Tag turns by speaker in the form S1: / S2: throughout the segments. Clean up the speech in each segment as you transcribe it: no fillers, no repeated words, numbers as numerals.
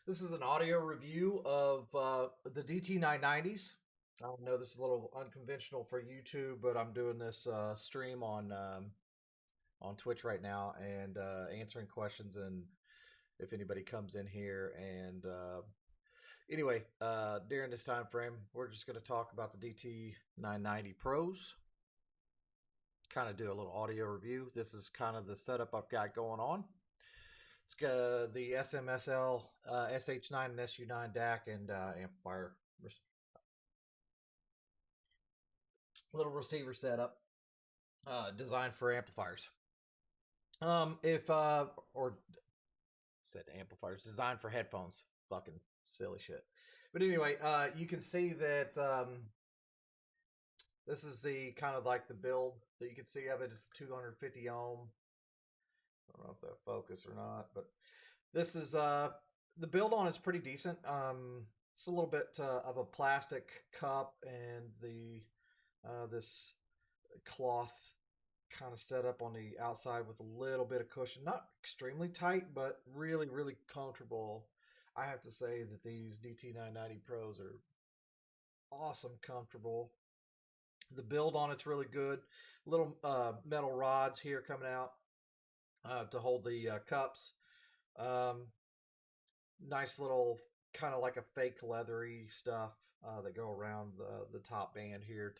S1: This is an audio review of the DT990s. I know this is a little unconventional for YouTube, but I'm doing this stream on Twitch right now and answering questions. And if anybody comes in here, and anyway, during this time frame, we're just going to talk about the DT990 Pros. Kind of do a little audio review. This is kind of the setup I've got going on. It's got the SMSL SH9 and SU9 DAC and amplifier, little receiver setup designed for amplifiers. If or said amplifiers designed for headphones. Fucking silly shit. But anyway, you can see that this is the kind of like the build that you can see of it. It's 250 ohm. I don't know if that focus or not, but this is the build on it's pretty decent. It's a little bit of a plastic cup and the this cloth kind of set up on the outside with a little bit of cushion. Not extremely tight, but really, really comfortable. I have to say that these DT990 Pros are awesome comfortable. The build on it's really good. Little metal rods here coming out to hold the cups. Nice little kind of like a fake leathery stuff that go around the top band here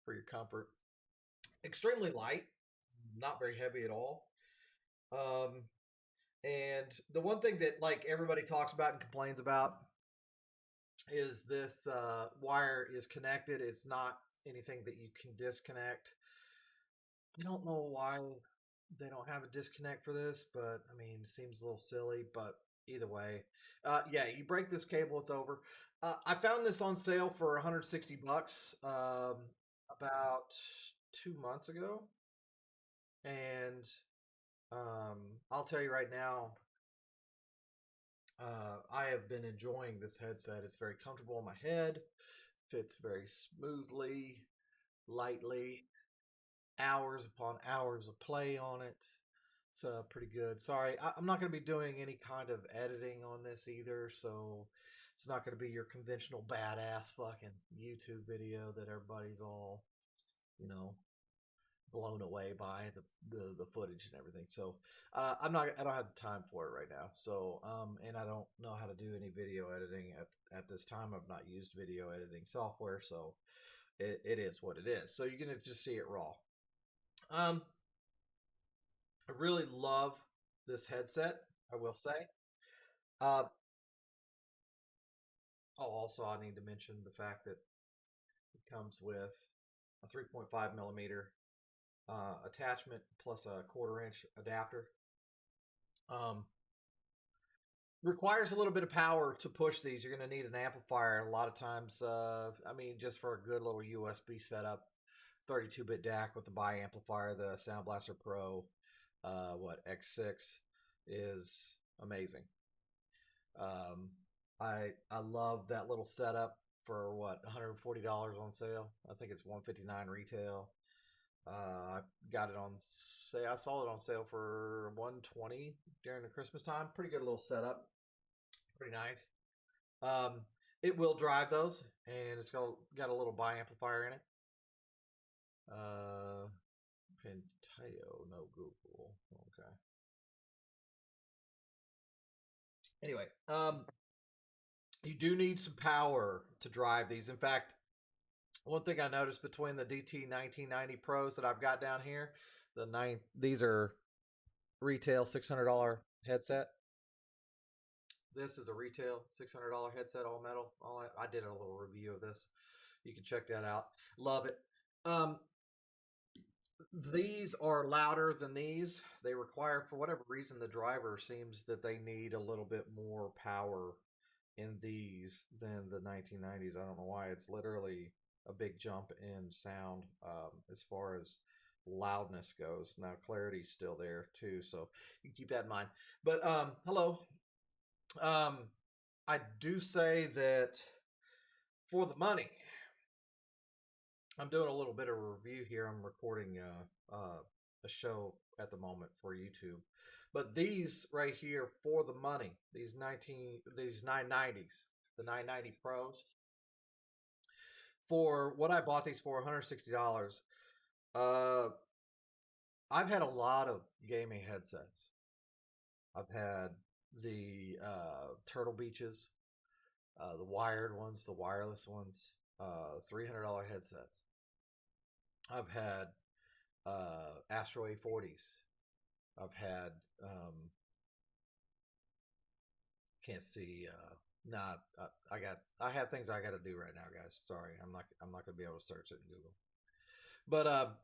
S1: for your comfort. Extremely light, not very heavy at all. And the one thing that like everybody talks about and complains about is this wire is connected. It's not anything that you can disconnect. I don't know why they don't have a disconnect for this, but I mean, it seems a little silly, but either way, yeah, you break this cable, it's over. I found this on sale for 160 bucks about 2 months ago, and I'll tell you right now, I have been enjoying this headset. It's very comfortable on my head, fits very smoothly, lightly. Hours upon hours of play on it. It's pretty good. Sorry, I'm not going to be doing any kind of editing on this either, so it's not going to be your conventional badass fucking YouTube video that everybody's all, you know, blown away by the footage and everything. So I don't have the time for it right now. So and I don't know how to do any video editing at this time. I've not used video editing software, so it is what it is. So you're gonna just see it raw. I really love this headset, I will say. Uh, also, I need to mention the fact that it comes with a 3.5 millimeter attachment plus a 1/4 inch adapter. Um, Requires a little bit of power to push these. You're going to need an amplifier. A lot of times, I mean, just for a good little USB setup, 32-bit DAC with the bi-amplifier, the Sound Blaster Pro, X6 is amazing. I love that little setup for $140 on sale. I think it's $159 retail. I got it on sale. I saw it on sale for $120 during the Christmas time. Pretty good little setup. Pretty nice. It will drive those, and it's got a little bi-amplifier in it. Penteo, no Google. Okay. Anyway, you do need some power to drive these. In fact, one thing I noticed between the DT1990 Pros that I've got down here, these are retail $600 headset. This is a retail $600 headset, all metal. I did a little review of this. You can check that out. Love it. These are louder than these. They require, for whatever reason, the driver seems that they need a little bit more power in these than the 1990s. I don't know why. It's literally a big jump in sound as far as loudness goes. Now clarity's still there too, so you can keep that in mind. But hello. I do say that for the money, I'm doing a little bit of a review here. I'm recording a show at the moment for YouTube, But these right here for the money, these 990s, the 990 Pros, for what I bought these for, $160. Uh, I've had a lot of gaming headsets. I've had the Turtle Beaches, the wired ones, the wireless ones, $300 headsets. I've had Astro A40s. I've had can't see. Nah, I have things I got to do right now, guys. Sorry, I'm not gonna be able to search it in Google. But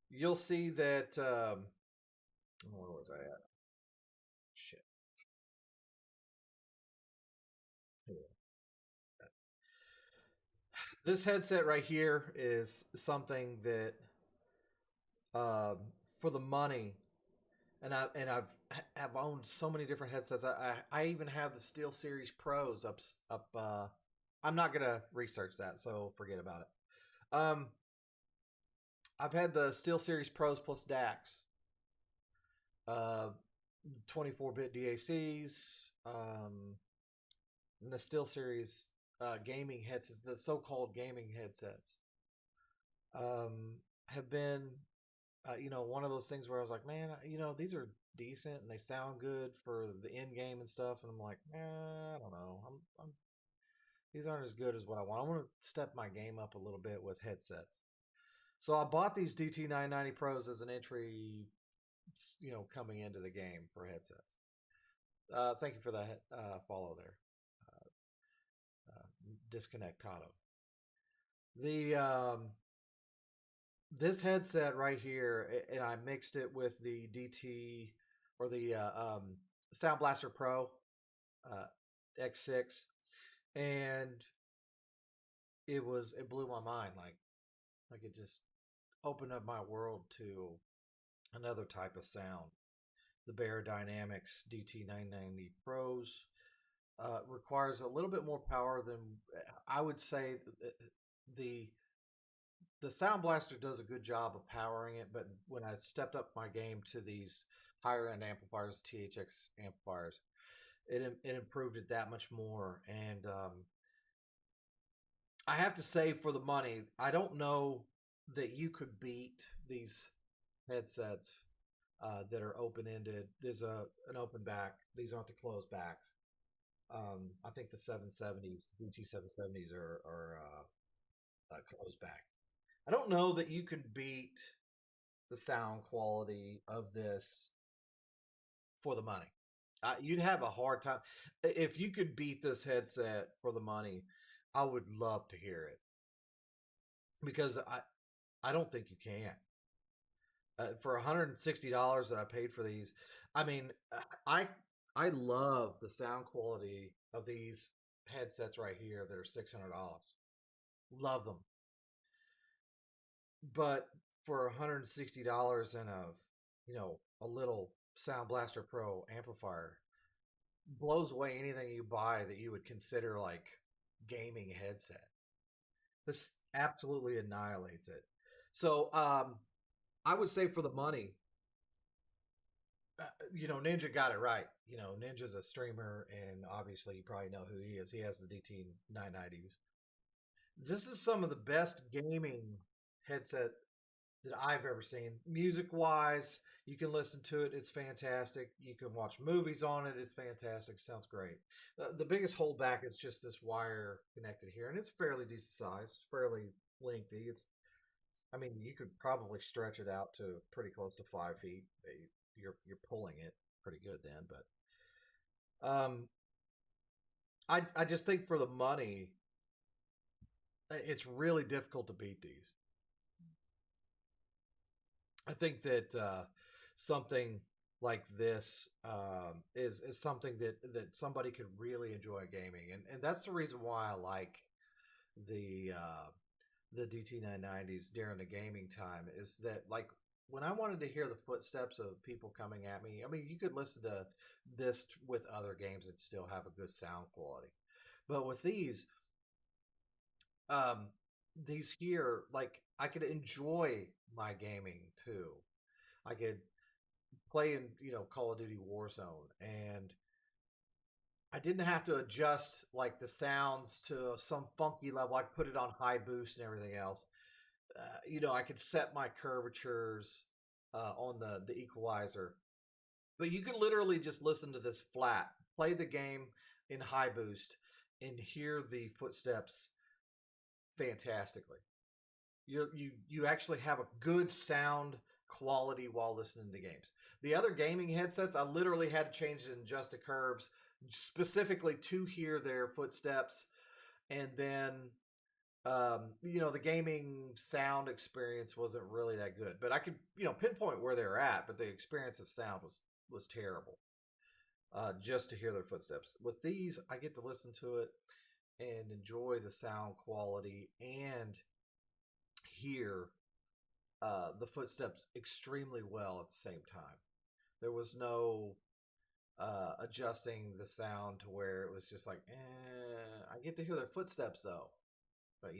S1: you'll see that. Where was I at? Shit. Here. This headset right here is something that, um, for the money, and I've have owned so many different headsets. I even have the Steel Series Pros up. I'm not gonna research that, so forget about it. I've had the Steel Series Pros plus DAX, uh, 24-bit DACs, and the Steel Series gaming headsets, the so-called gaming headsets, have been, one of those things where I was like, man, these are decent and they sound good for the end game and stuff, and I'm like, I don't know, these aren't as good as what I want. I want to step my game up a little bit with headsets. So I bought these DT990 Pros as an entry, coming into the game for headsets. Thank you for that follow there, Disconnectado. The This headset right here, and I mixed it with the DT or the Sound Blaster Pro uh, X6, and it blew my mind. Like it just opened up my world to another type of sound. The Bear Dynamics DT990 Pros requires a little bit more power than I would say. The the Sound Blaster does a good job of powering it, but when I stepped up my game to these higher end amplifiers, THX amplifiers, it improved it that much more. And I have to say, for the money, I don't know that you could beat these headsets that are open ended. There's an open back. These aren't the closed backs. I think the 770s, BT 770s are closed back. I don't know that you could beat the sound quality of this for the money. You'd have a hard time if you could beat this headset for the money. I would love to hear it because I don't think you can. For $160 that I paid for these, I mean, I I love the sound quality of these headsets right here that are $600. Love them, but for $160 and a little Sound Blaster Pro amplifier, blows away anything you buy that you would consider like gaming headset. This absolutely annihilates it. So I would say for the money, Ninja got it right. Ninja's a streamer, and obviously you probably know who he is. He has the DT 990s. This is some of the best gaming headset that I've ever seen. Music wise, you can listen to it. It's fantastic. You can watch movies on it. It's fantastic. Sounds great. The biggest holdback is just this wire connected here, and it's fairly decent size, fairly lengthy. I mean, you could probably stretch it out to pretty close to 5 feet. You're pulling it pretty good then, but I just think for the money, it's really difficult to beat these. I think that something like this is something that somebody could really enjoy gaming, and that's the reason why I like the uh, the DT990s during the gaming time. Is that like when I wanted to hear the footsteps of people coming at me? I mean, you could listen to this with other games and still have a good sound quality, but with um, these here, like I could enjoy my gaming too. I could playing, Call of Duty Warzone, and I didn't have to adjust like the sounds to some funky level. I put it on high boost and everything else. I could set my curvatures on the equalizer, but you can literally just listen to this flat, play the game in high boost, and hear the footsteps fantastically. You actually have a good sound quality while listening to games. The other gaming headsets, I literally had to change and adjust the curves specifically to hear their footsteps, and then the gaming sound experience wasn't really that good. But I could pinpoint where they were at, but the experience of sound was terrible. Just to hear their footsteps. With these, I get to listen to it and enjoy the sound quality and hear the footsteps extremely well at the same time. There was no adjusting the sound to where it was just like, I get to hear their footsteps though. But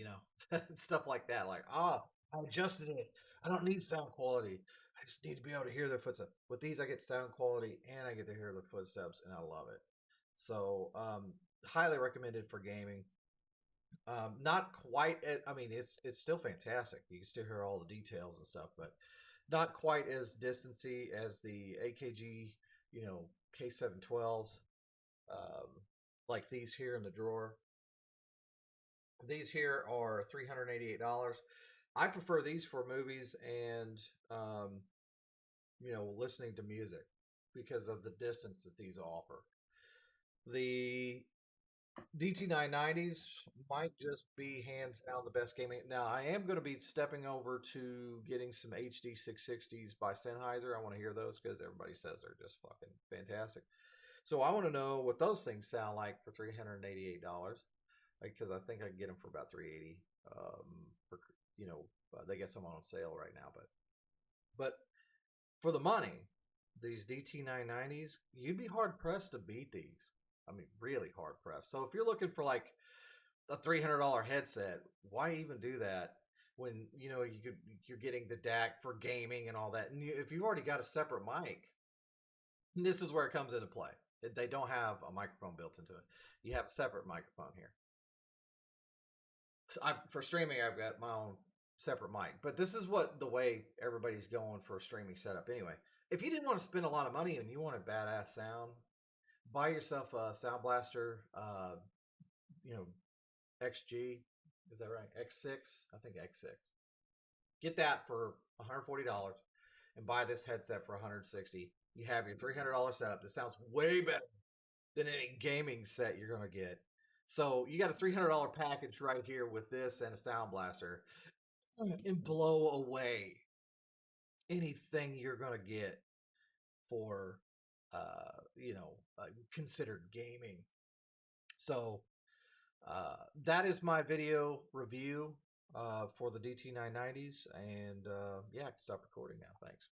S1: stuff like that, like, I adjusted it. I don't need sound quality. I just need to be able to hear their footsteps. With these, I get sound quality and I get to hear the footsteps, and I love it. So, highly recommended for gaming. Not quite. I mean, it's still fantastic. You can still hear all the details and stuff, but not quite as distancy as the AKG, K712s, um, like these here in the drawer. These here are $388. I prefer these for movies and listening to music because of the distance that these offer. The DT990s might just be hands down the best gaming. Now, I am going to be stepping over to getting some HD 660s by Sennheiser. I want to hear those because everybody says they're just fucking fantastic. So I want to know what those things sound like for $388, because I think I can get them for about $380. For, they get some on sale right now, but for the money, these DT990s, you'd be hard pressed to beat these. I mean, really hard pressed. So if you're looking for like a $300 headset, why even do that when you're getting the DAC for gaming and all that? And if you've already got a separate mic, this is where it comes into play. They don't have a microphone built into it. You have a separate microphone here. So for streaming, I've got my own separate mic. But this is the way everybody's going for a streaming setup anyway. If you didn't want to spend a lot of money and you wanted badass sound, buy yourself a Sound Blaster, XG. Is that right? X6? I think X6. Get that for $140 and buy this headset for $160. You have your $300 setup. This sounds way better than any gaming set you're going to get. So you got a $300 package right here with this and a Sound Blaster, and blow away anything you're going to get for considered gaming. So that is my video review for the DT990s, and yeah, I can stop recording now. Thanks.